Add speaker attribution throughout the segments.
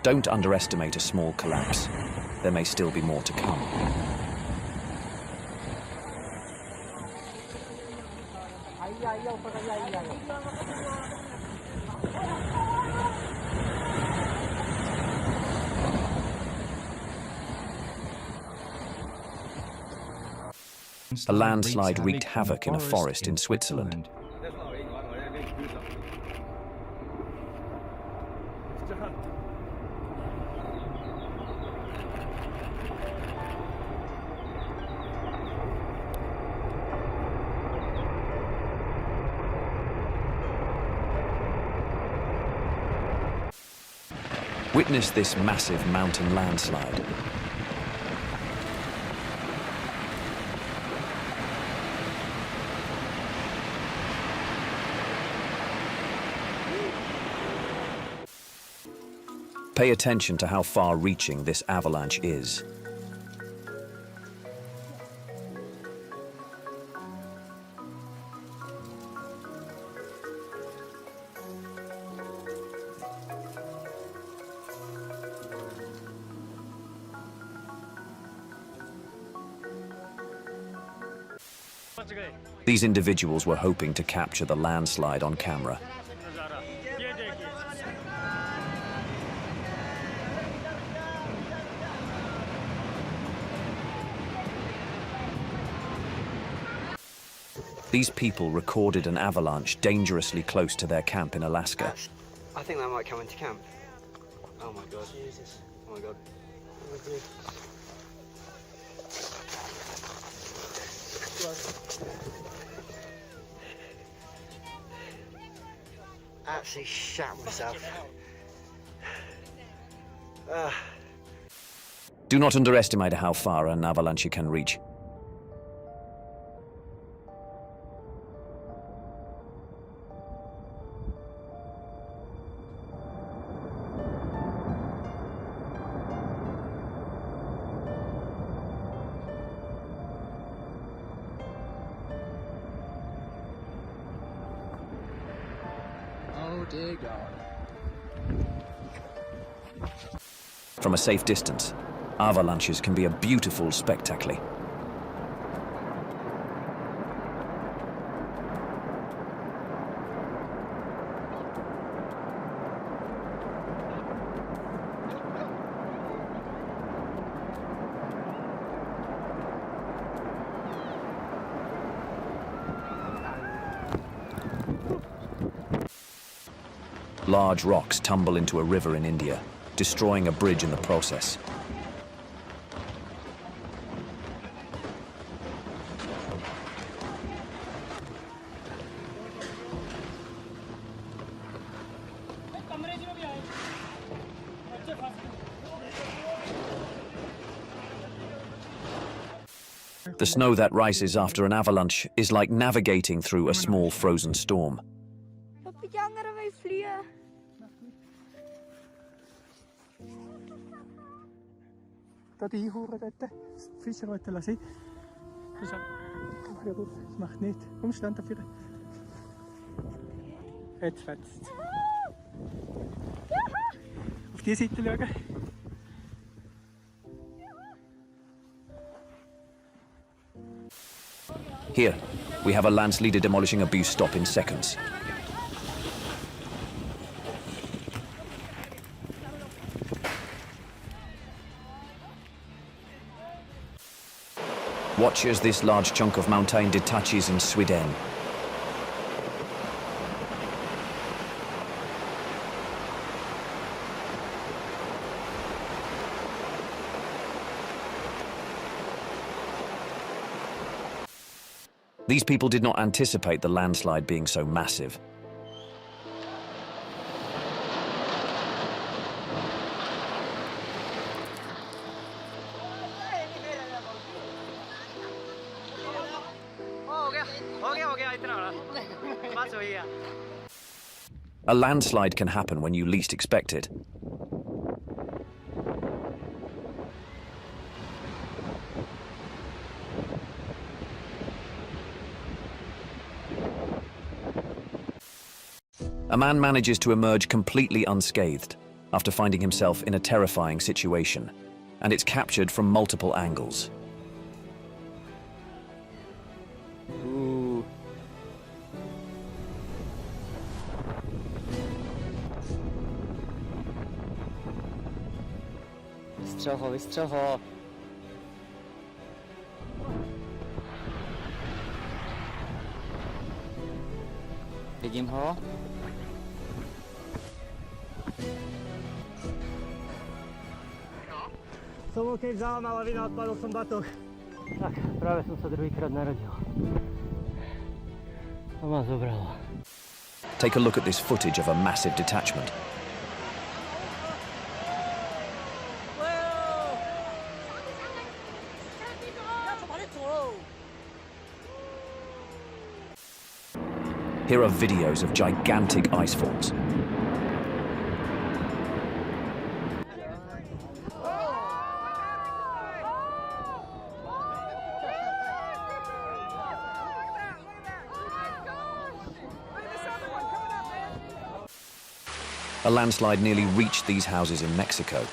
Speaker 1: Don't underestimate a small collapse. There may still be more to come. A landslide wreaked havoc in a forest in Switzerland. Witness this massive mountain landslide. Pay attention to how far-reaching this avalanche is. These individuals were hoping to capture the landslide on camera. These people recorded an avalanche dangerously close to their camp in Alaska.
Speaker 2: I think that might come into camp. Oh my god. Jesus. Oh my god. Actually shat myself.
Speaker 1: Do not underestimate how far an avalanche can reach.
Speaker 3: Oh dear God.
Speaker 1: From a safe distance, avalanches can be a beautiful spectacle. Large rocks tumble into a river in India, destroying a bridge in the process. The snow that rises after an avalanche is like navigating through a small frozen storm.
Speaker 4: Da einhauen dort, das Fischerrötchen lassen. Das macht nicht. Umstand dafür. Jetzt fetzt. Auf die Seite schauen.
Speaker 1: Here, we have a landslide demolishing a bus stop in seconds. Watch as this large chunk of mountain detaches in Sweden. These people did not anticipate the landslide being so massive. A landslide can happen when you least expect it. A man manages to emerge completely unscathed. after finding himself in a terrifying situation, and it's captured from multiple angles.
Speaker 2: Ooh. Wystrzał, wystrzał. Vidím ho. Som keď vzala lavina, odpadol som batoh. Tak, práve som sa druhýkrát narodil. To ma zobralo.
Speaker 1: Take a look at this footage of a massive detachment. Here are videos of gigantic ice falls. A landslide nearly reached these houses in Mexico.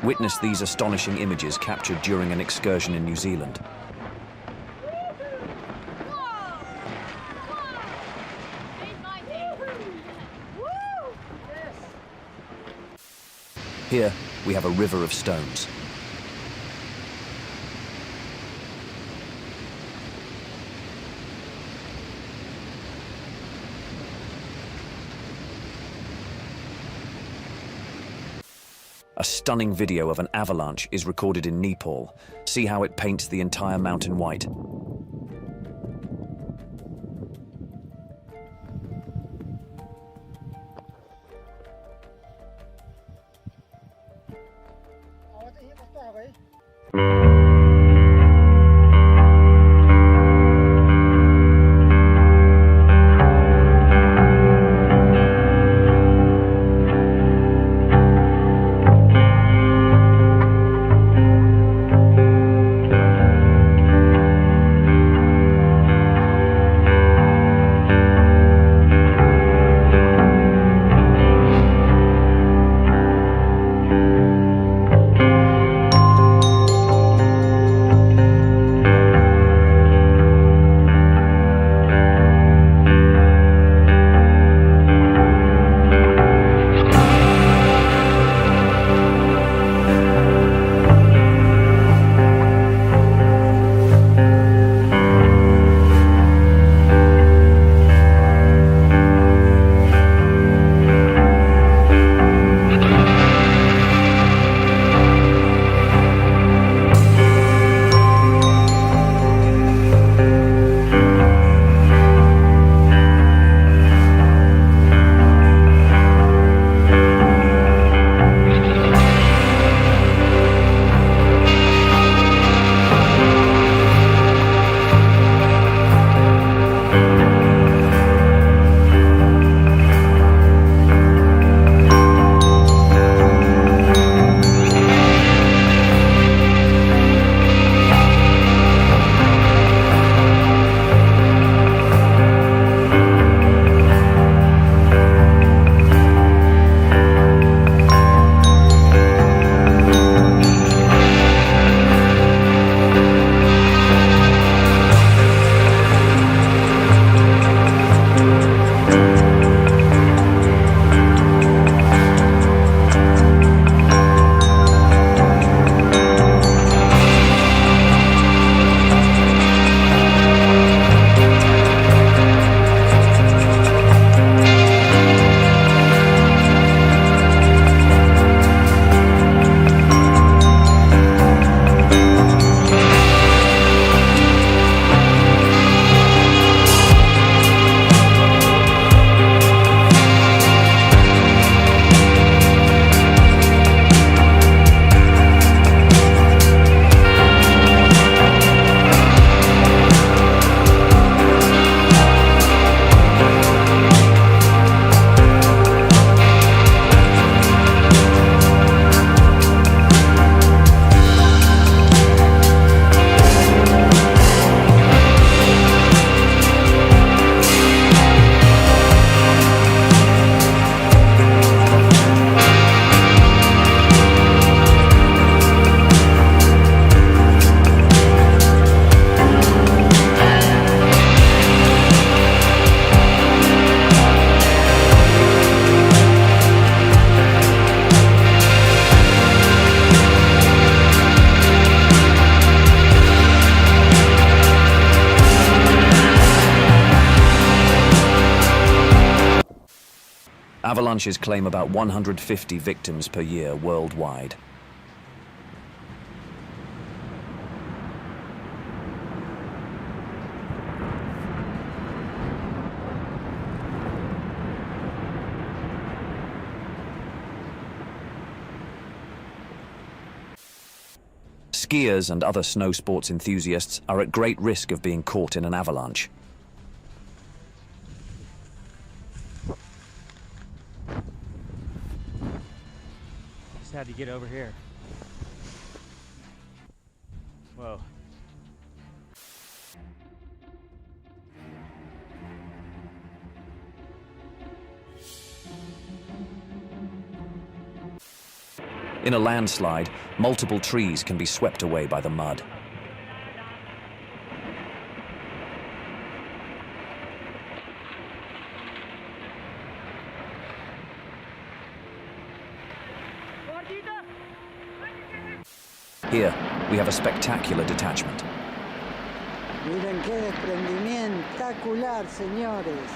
Speaker 1: Witness these astonishing images captured during an excursion in New Zealand. Here, we have a river of stones. A stunning video of an avalanche is recorded in Nepal. See how it paints the entire mountain white. Avalanches claim about 150 victims per year worldwide. Skiers and other snow sports enthusiasts are at great risk of being caught in an avalanche.
Speaker 2: Just had to get over here. Whoa.
Speaker 1: In a landslide, multiple trees can be swept away by the mud. Here, we have a spectacular detachment.
Speaker 5: Miren qué desprendimiento espectacular, señores.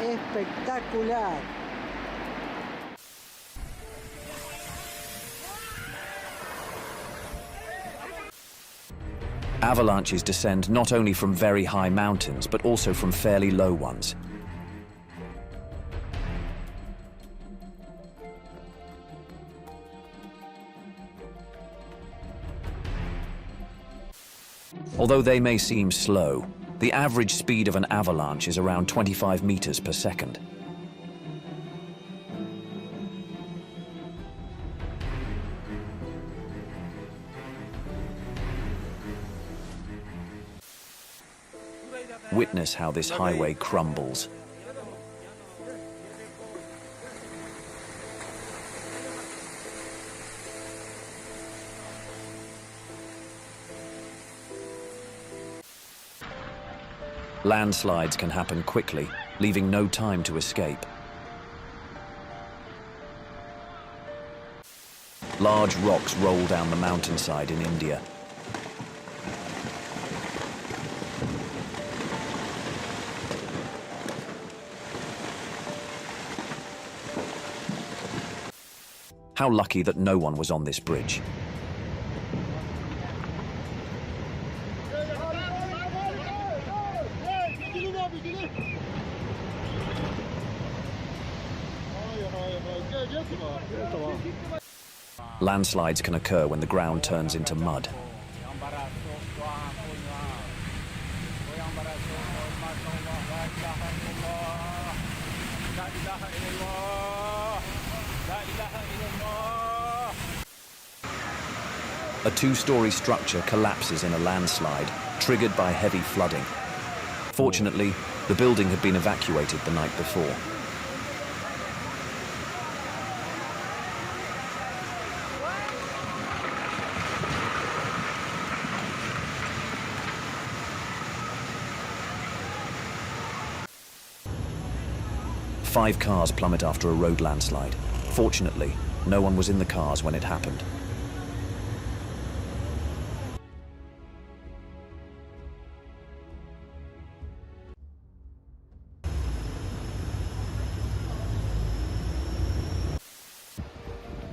Speaker 5: Espectacular.
Speaker 1: Avalanches descend not only from very high mountains, but also from fairly low ones. Although they may seem slow, the average speed of an avalanche is around 25 meters per second. Witness how this highway crumbles. Landslides can happen quickly, leaving no time to escape. Large rocks roll down the mountainside in India. How lucky that no one was on this bridge. Landslides can occur when the ground turns into mud. A two-story structure collapses in a landslide, triggered by heavy flooding. Fortunately, the building had been evacuated the night before. Five cars plummet after a road landslide. Fortunately, no one was in the cars when it happened.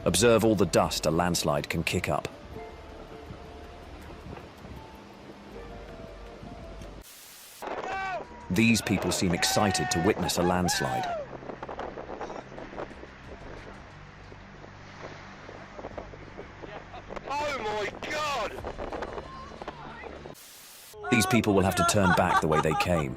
Speaker 1: Observe all the dust a landslide can kick up. These people seem excited to witness a landslide.
Speaker 6: Oh my God!
Speaker 1: These people will have to turn back the way they came.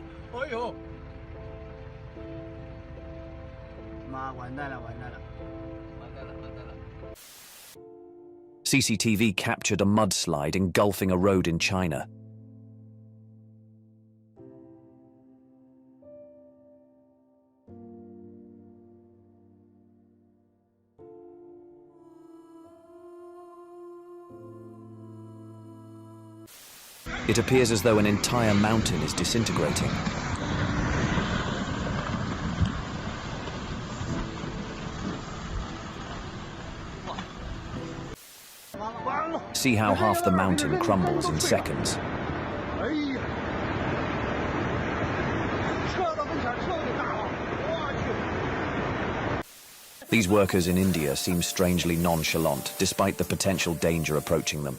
Speaker 1: CCTV captured a mudslide engulfing a road in China. It appears as though an entire mountain is disintegrating. See how half the mountain crumbles in seconds. These workers in India seem strangely nonchalant, despite the potential danger approaching them.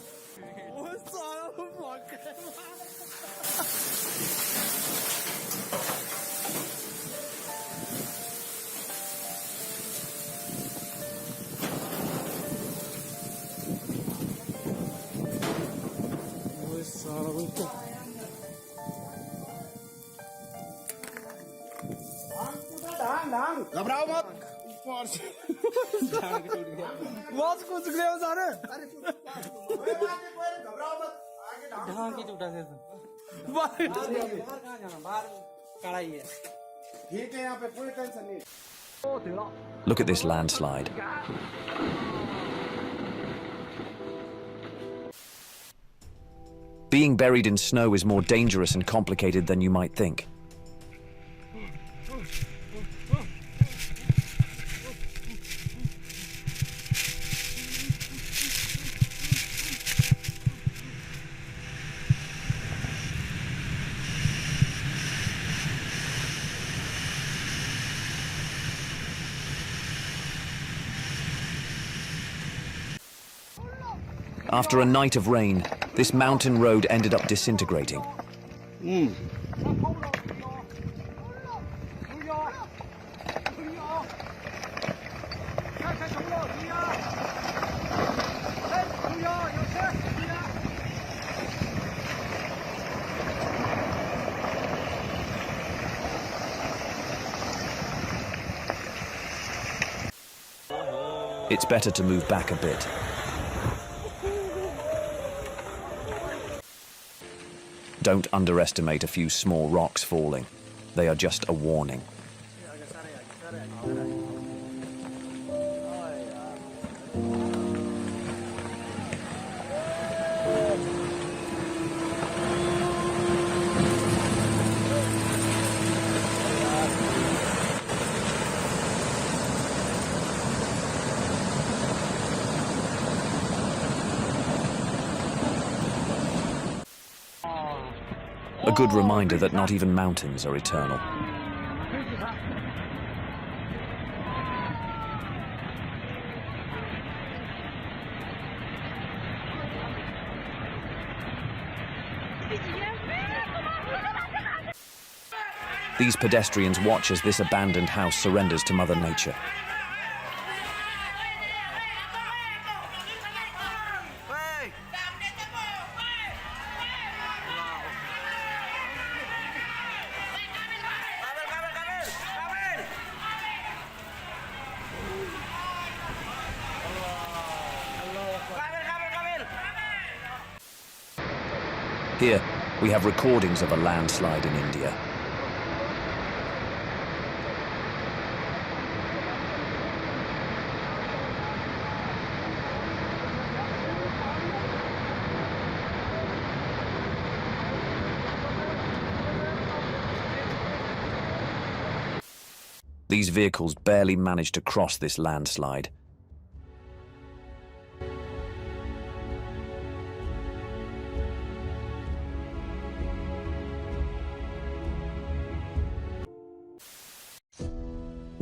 Speaker 1: Look at this landslide. Being buried in snow is more dangerous and complicated than you might think. After a night of rain, this mountain road ended up disintegrating. It's better to move back a bit. Don't underestimate a few small rocks falling. They are just a warning. A good reminder that not even mountains are eternal. These pedestrians watch as this abandoned house surrenders to Mother Nature. Here, we have recordings of a landslide in India. These vehicles barely managed to cross this landslide.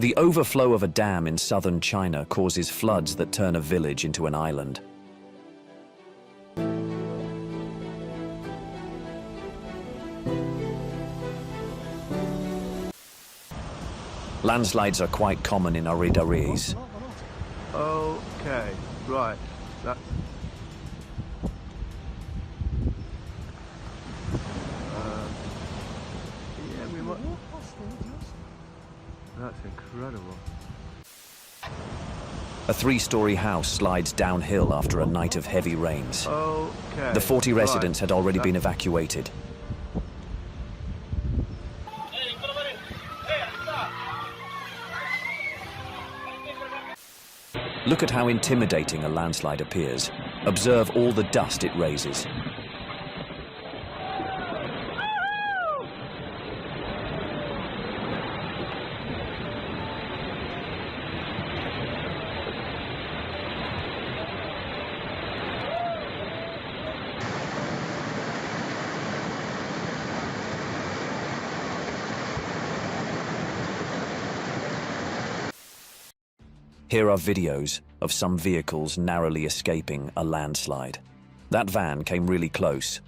Speaker 1: The overflow of a dam in southern China causes floods that turn a village into an island. Landslides are quite common in Aridaris.
Speaker 6: Okay, right. That's... yeah, we might... That's incredible.
Speaker 1: A three-story house slides downhill after a night of heavy rains.
Speaker 6: Okay.
Speaker 1: The 40 residents had already been evacuated. Look at how intimidating a landslide appears. Observe all the dust it raises. Here are videos of some vehicles narrowly escaping a landslide. That van came really close.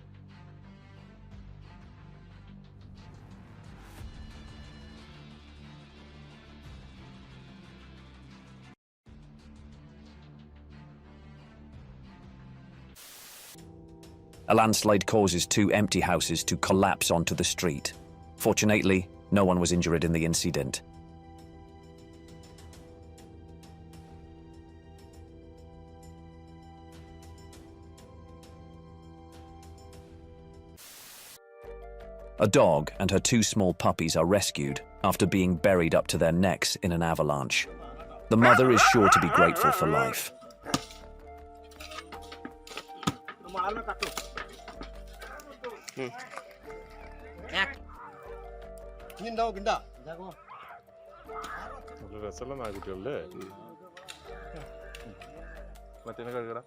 Speaker 1: A landslide causes 2 empty houses to collapse onto the street. Fortunately, no one was injured in the incident. A dog and her 2 small puppies are rescued after being buried up to their necks in an avalanche. The mother is sure to be grateful for life.
Speaker 7: രസമുള്ള നായ്ക്കുട്ടികളല്ലേ മറ്റേ കഴിക്കടാ